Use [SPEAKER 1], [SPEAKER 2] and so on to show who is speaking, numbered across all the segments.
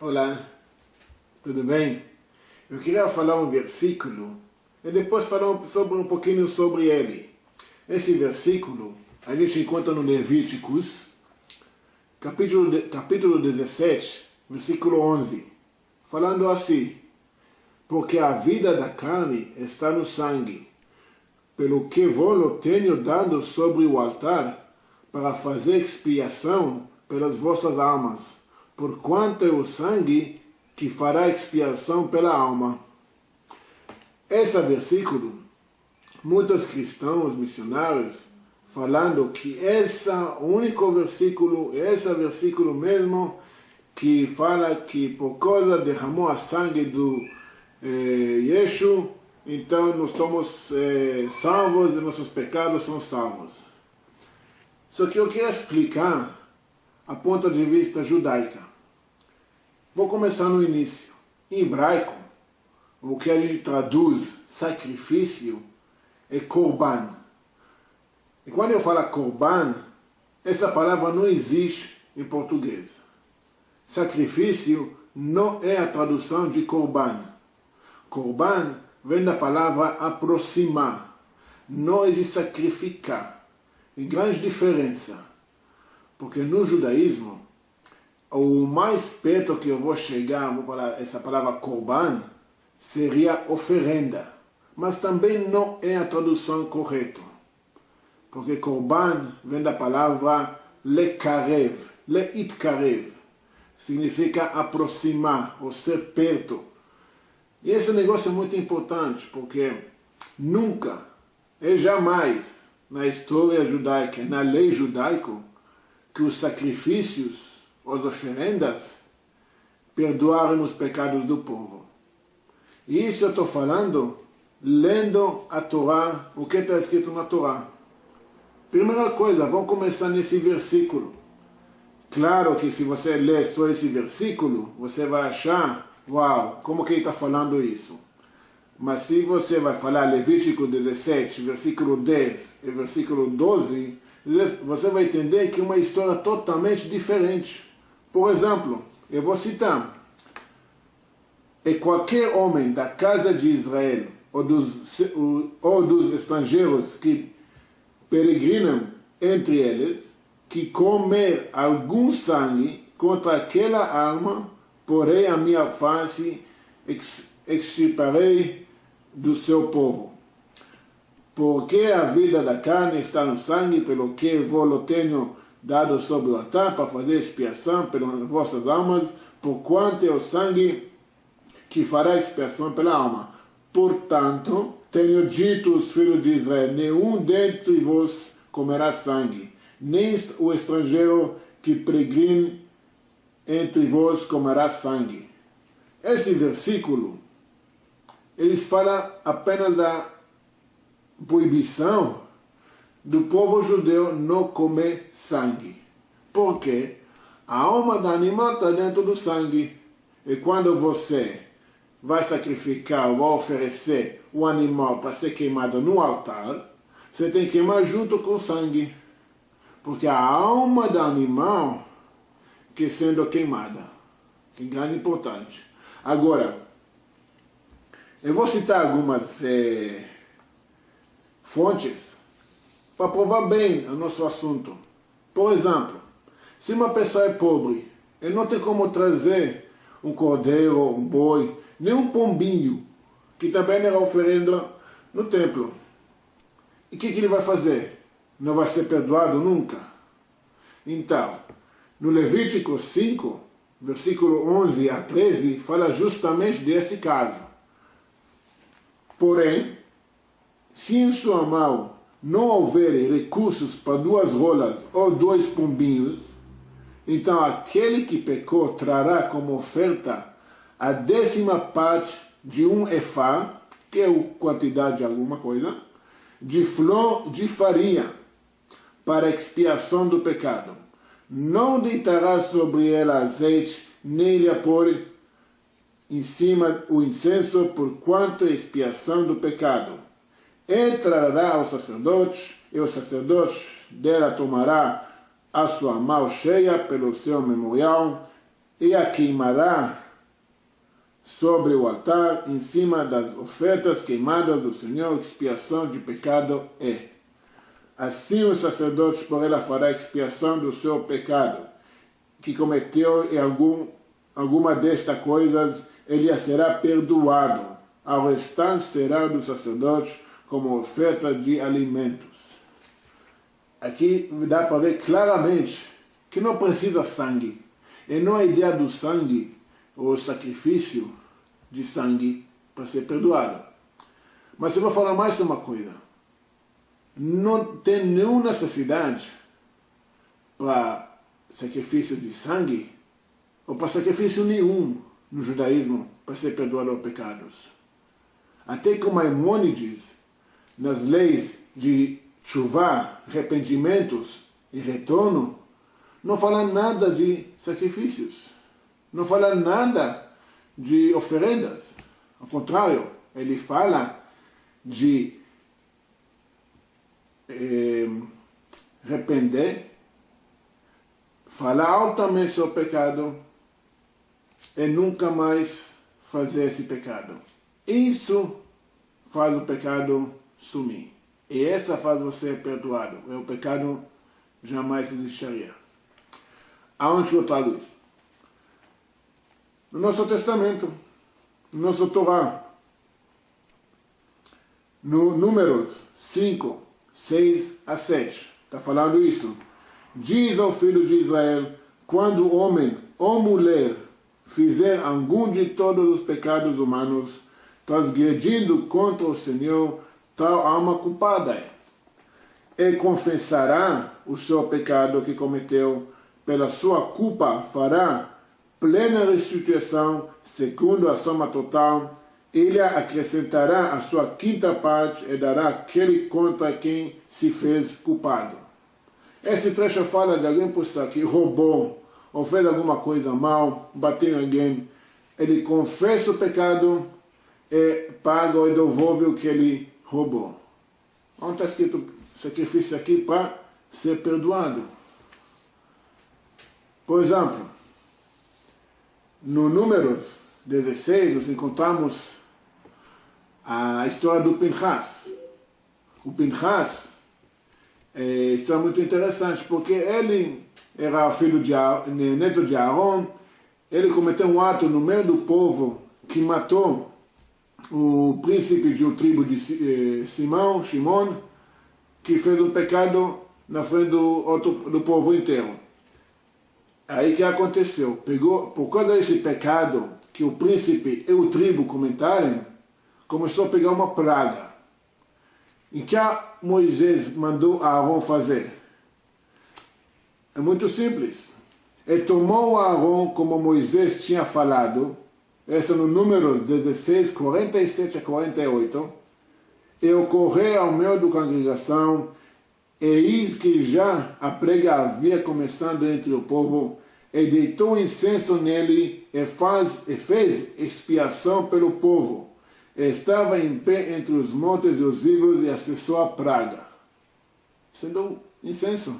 [SPEAKER 1] Olá, tudo bem? Eu queria falar um versículo e depois falar um pouquinho sobre ele. Esse versículo a gente encontra no Levíticos, capítulo 17, versículo 11, falando assim: porque a vida da carne está no sangue, pelo que vou-lo tenho dado sobre o altar, para fazer expiação pelas vossas almas, porquanto é o sangue que fará expiação pela alma. Esse versículo, muitos cristãos missionários falando que esse versículo mesmo que fala que por causa derramou a sangue do Yeshua, então nós estamos salvos e nossos pecados são salvos. Só que eu quero explicar a ponto de vista judaica. Vou começar no início. Em hebraico, o que a gente traduz sacrifício é korban. E quando eu falo korban, essa palavra não existe em português. Sacrifício não é a tradução de korban. Korban vem da palavra aproximar, não é de sacrificar. E grande diferença, porque no judaísmo, o mais perto que eu vou chegar, vou falar essa palavra korban, seria oferenda. Mas também não é a tradução correta. Porque korban vem da palavra lekarev, leitkarev. Significa aproximar, ou ser perto. E esse negócio é muito importante, porque nunca e jamais na história judaica, na lei judaica, que os sacrifícios, as oferendas, perdoaram os pecados do povo. E isso eu estou falando, lendo a Torá, o que está escrito na Torá. Primeira coisa, vamos começar nesse versículo. Claro que se você ler só esse versículo, você vai achar, uau, como que ele está falando isso? Mas se você vai falar Levítico 17, versículo 10 e versículo 12, você vai entender que é uma história totalmente diferente. Por exemplo, eu vou citar: e qualquer homem da casa de Israel ou dos estrangeiros que peregrinam entre eles, que comer algum sangue contra aquela alma, porém a minha face extirparei do seu povo. Porque a vida da carne está no sangue, pelo que vou-lo tenho dado sobre o altar, para fazer expiação pelas vossas almas, porquanto é o sangue que fará expiação pela alma. Portanto, tenho dito aos filhos de Israel: nenhum dentre vós comerá sangue, nem o estrangeiro que peregrina entre vós comerá sangue. Esse versículo, eles falam apenas da proibição do povo judeu não comer sangue. Porque a alma do animal está dentro do sangue. E quando você vai sacrificar ou vai oferecer o animal para ser queimado no altar, você tem que queimar junto com o sangue. Porque a alma do animal que sendo queimada. Que grande importante. Agora, eu vou citar algumas fontes para provar bem o nosso assunto. Por exemplo, se uma pessoa é pobre, ele não tem como trazer um cordeiro, um boi, nem um pombinho, que também era oferenda no templo. E o que ele vai fazer? Não vai ser perdoado nunca? Então, no Levítico 5, versículo 11 a 13, fala justamente desse caso. Porém, se em sua mão não houver recursos para 2 rolas ou 2 pombinhos, então aquele que pecou trará como oferta a 10ª parte de um efá, que é a quantidade de alguma coisa, de flor de farinha, para expiação do pecado. Não deitará sobre ela azeite, nem lhe pôr em cima o incenso, porquanto é expiação do pecado. Entrará ao sacerdote, e o sacerdote dela tomará a sua mão cheia pelo seu memorial, e a queimará sobre o altar, em cima das ofertas queimadas do Senhor, expiação de pecado é. Assim o sacerdote por ela fará expiação do seu pecado, que cometeu em alguma destas coisas, ele será perdoado. Ao restante será do sacerdote como oferta de alimentos. Aqui dá para ver claramente que não precisa sangue. E não a ideia do sangue, ou sacrifício de sangue para ser perdoado. Mas eu vou falar mais uma coisa. Não tem nenhuma necessidade para sacrifício de sangue, ou para sacrifício nenhum no judaísmo para ser perdoado os pecados. Até que Maimônides, nas leis de chuvá, arrependimentos e retorno, não fala nada de sacrifícios. Não fala nada de oferendas. Ao contrário, ele fala de arrepender, falar altamente sobre o pecado e nunca mais fazer esse pecado. Isso faz o pecado sumir. E essa faz você perdoado. E o pecado jamais existiria. Aonde que eu trago isso? No nosso Testamento, no nosso Torá. No Números 5, 6 a 7. Está falando isso. Diz ao filho de Israel, quando homem ou mulher fizer algum de todos os pecados humanos, transgredindo contra o Senhor, tal alma culpada é. E confessará o seu pecado que cometeu, pela sua culpa fará plena restituição, segundo a soma total, ele acrescentará a sua quinta parte e dará aquele contra quem se fez culpado. Esse trecho fala de alguém que roubou, ou fez alguma coisa mal, bateu em alguém, ele confessa o pecado e paga ou devolve o que ele roubou. Onde está escrito sacrifício aqui para ser perdoado? Por exemplo, no Números 16, nós encontramos a história do Pinchas. O Pinchas é história muito interessante, porque ele era filho neto de Aaron, ele cometeu um ato no meio do povo que matou o príncipe de uma tribo de Shimon, que fez um pecado na frente do povo inteiro. Aí que aconteceu? Por causa desse pecado que o príncipe e o tribo comentaram, começou a pegar uma praga. E que Moisés mandou Aaron fazer? É muito simples. Ele tomou Aaron como Moisés tinha falado, essa no Números 16, 47 a 48, e ocorreu ao meio da congregação, e eis que já a prega havia começado entre o povo, e deitou incenso nele, e fez expiação pelo povo. E estava em pé entre os montes e os vivos, e acessou a praga. Acendeu incenso.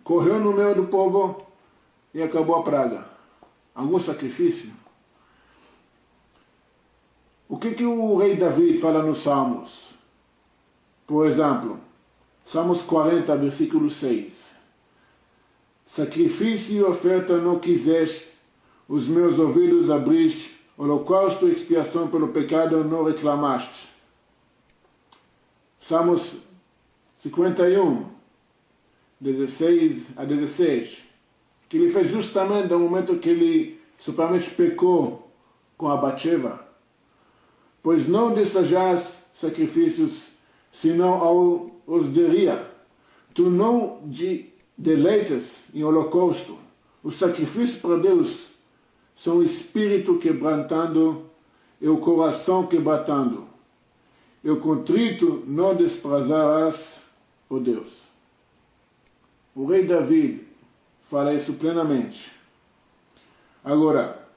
[SPEAKER 1] Correu no meio do povo, e acabou a praga. Algum sacrifício? O que o rei Davi fala nos Salmos? Por exemplo, Salmos 40, versículo 6. Sacrifício e oferta não quiseste, os meus ouvidos abriste, holocausto e expiação pelo pecado não reclamaste. Salmos 51, 16 a 16. Que ele fez justamente no momento que ele supostamente pecou com a Batseba. Pois não desejas sacrifícios, senão os deria. Tu não deleitas em holocausto. Os sacrifícios para Deus são o espírito quebrantando e o coração quebrantando. E o contrito não desprezarás, ó Deus. O rei Davi fala isso plenamente. Agora,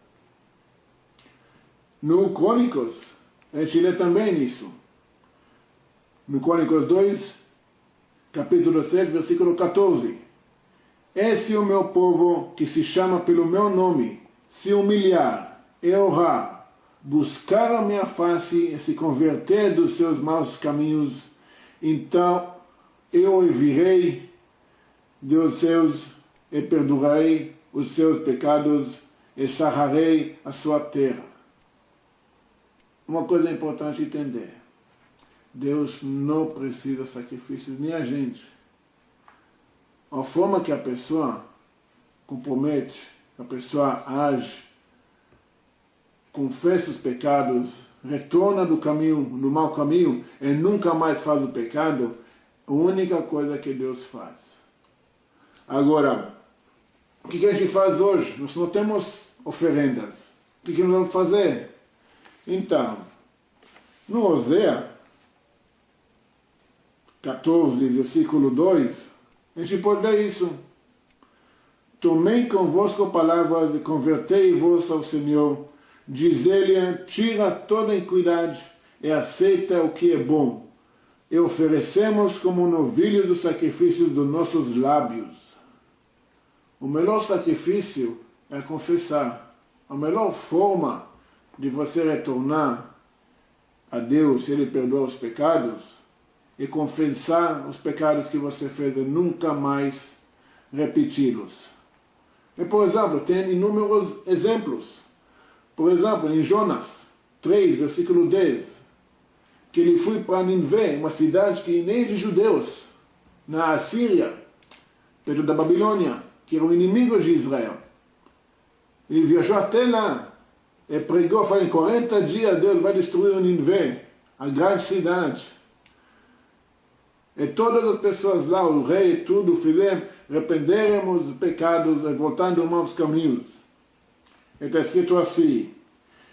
[SPEAKER 1] no Crônicos, a gente lê também isso. No Crônicos 2, capítulo 7, versículo 14. esse é o meu povo que se chama pelo meu nome, se humilhar e orar, buscar a minha face e se converter dos seus maus caminhos, então eu ouvirei dos seus e perdoarei os seus pecados e sararei a sua terra. Uma coisa importante entender: Deus não precisa de sacrifícios, nem a gente. A forma que a pessoa compromete, a pessoa age, confessa os pecados, retorna do caminho, do mau caminho e nunca mais faz o pecado, a única coisa que Deus faz. Agora, o que a gente faz hoje? Nós não temos oferendas. O que nós vamos fazer? Então, no Osés 14, versículo 2, a gente pode ler isso. Tomei convosco palavras e convertei-vos ao Senhor. Diz-lhe, tira toda a iniquidade e aceita o que é bom. E oferecemos como novilhos dos sacrifícios dos nossos lábios. O melhor sacrifício é confessar. A melhor forma de você retornar a Deus, se Ele perdoa os pecados, é confessar os pecados que você fez e nunca mais repeti-los. E, por exemplo, tem inúmeros exemplos. Por exemplo, em Jonas 3, versículo 10, que ele foi para Nínive, uma cidade que nem de judeus, na Assíria, perto da Babilônia, que era o inimigo de Israel. Ele viajou até lá e pregou, falou, em 40 dias Deus vai destruir o Nínive, a grande cidade. E todas as pessoas lá, o rei e tudo, fizeram, arrependeram os pecados, voltando aos maus caminhos. E está escrito assim: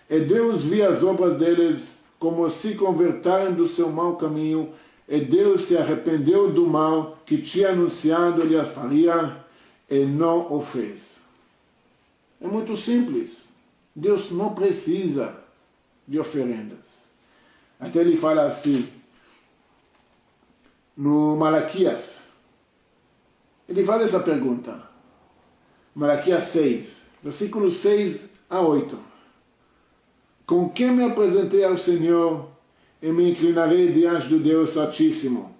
[SPEAKER 1] e Deus via as obras deles como se convertaram do seu mau caminho, e Deus se arrependeu do mal que tinha anunciado lhe faria, e não o fez. É muito simples. Deus não precisa de oferendas. Até ele fala assim, no Malaquias, ele faz essa pergunta. Malaquias 6, versículos 6 a 8. Com quem me apresentei ao Senhor e me inclinarei diante do Deus Altíssimo?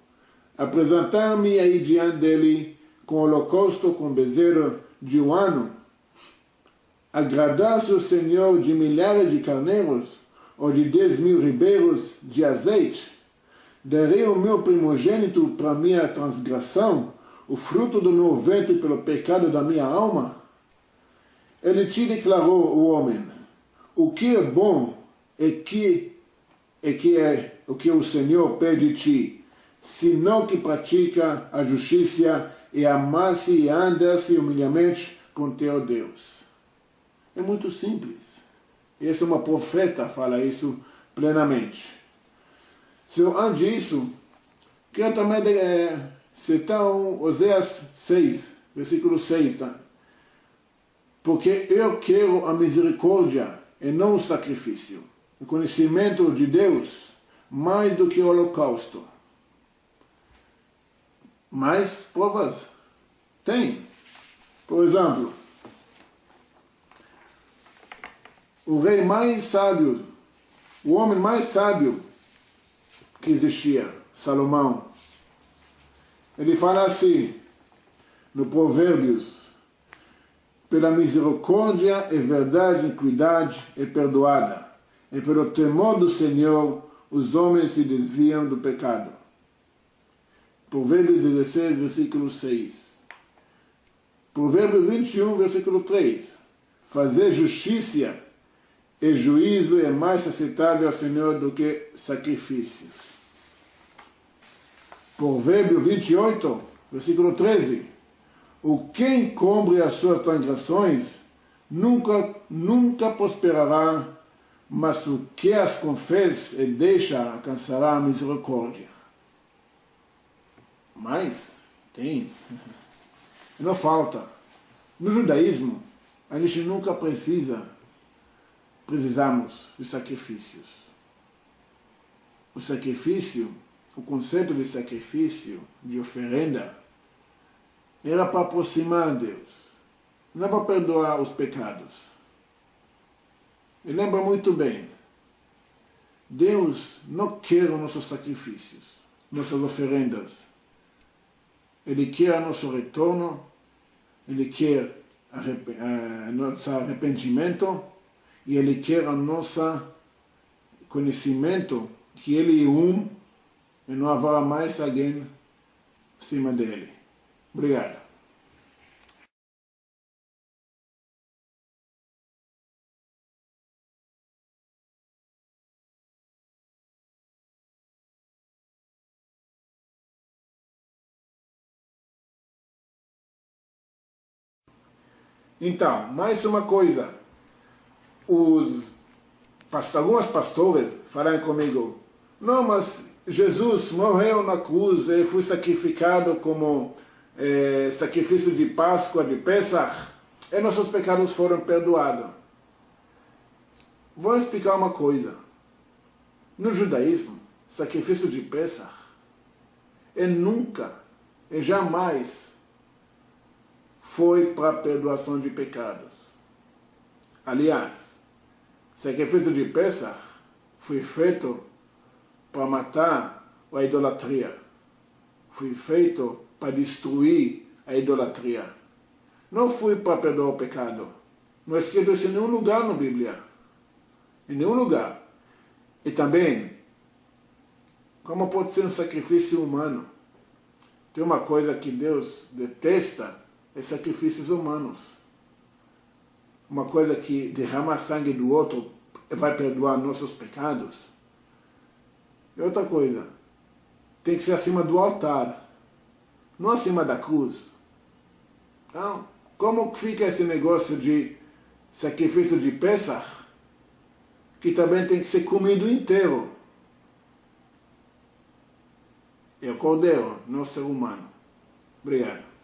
[SPEAKER 1] Apresentar-me aí diante dele com holocausto, com bezerro de um ano? Agradar-se o Senhor de milhares de carneiros ou de 10.000 ribeiros de azeite? Darei o meu primogênito para minha transgressão, o fruto do meu ventre pelo pecado da minha alma? Ele te declarou, o homem, o que é bom é o que o Senhor pede de ti, senão que pratica a justiça e amasse e andasse humildemente com teu Deus. É muito simples. Essa é uma profeta, fala isso plenamente. Se eu ando isso, quero também citar Osés 6, versículo 6, tá? Porque eu quero a misericórdia e não o sacrifício, o conhecimento de Deus mais do que o holocausto. Mais provas? Tem. Por exemplo, o rei mais sábio, o homem mais sábio que existia, Salomão, ele fala assim, no Provérbios: pela misericórdia e verdade, iniquidade é perdoada, e pelo temor do Senhor os homens se desviam do pecado. Provérbios 16, versículo 6. Provérbios 21, versículo 3. Fazer justiça e juízo é mais aceitável ao Senhor do que sacrifícios. Provérbio 28, versículo 13. O que encobre as suas transgressões nunca prosperará, mas o que as confessa e deixa alcançará a misericórdia. Mas tem, não falta. No judaísmo, a gente nunca precisamos de sacrifícios. O sacrifício, o conceito de sacrifício, de oferenda, era para aproximar Deus, não para perdoar os pecados. E lembra muito bem, Deus não quer os nossos sacrifícios, nossas oferendas. Ele quer nosso retorno, Ele quer nosso arrependimento e Ele quer o nosso conhecimento que Ele é um e não haverá mais alguém acima dele. Obrigado. Então, mais uma coisa. Algumas pastores falaram comigo, não, mas Jesus morreu na cruz, ele foi sacrificado como sacrifício de Páscoa, de Pesach, e nossos pecados foram perdoados. Vou explicar uma coisa. No judaísmo, sacrifício de Pesach nunca e jamais foi para perdoação de pecados. Aliás, sacrifício de Pesach foi feito para matar a idolatria. Foi feito para destruir a idolatria. Não foi para perdoar o pecado. Não é escrito isso em nenhum lugar na Bíblia. Em nenhum lugar. E também, como pode ser um sacrifício humano? Tem uma coisa que Deus detesta, é sacrifícios humanos. Uma coisa que derramar sangue do outro vai perdoar nossos pecados. E outra coisa, tem que ser acima do altar, não acima da cruz. Então, como fica esse negócio de sacrifício de Pesach, que também tem que ser comido inteiro? É o cordeiro, não o ser humano. Obrigado.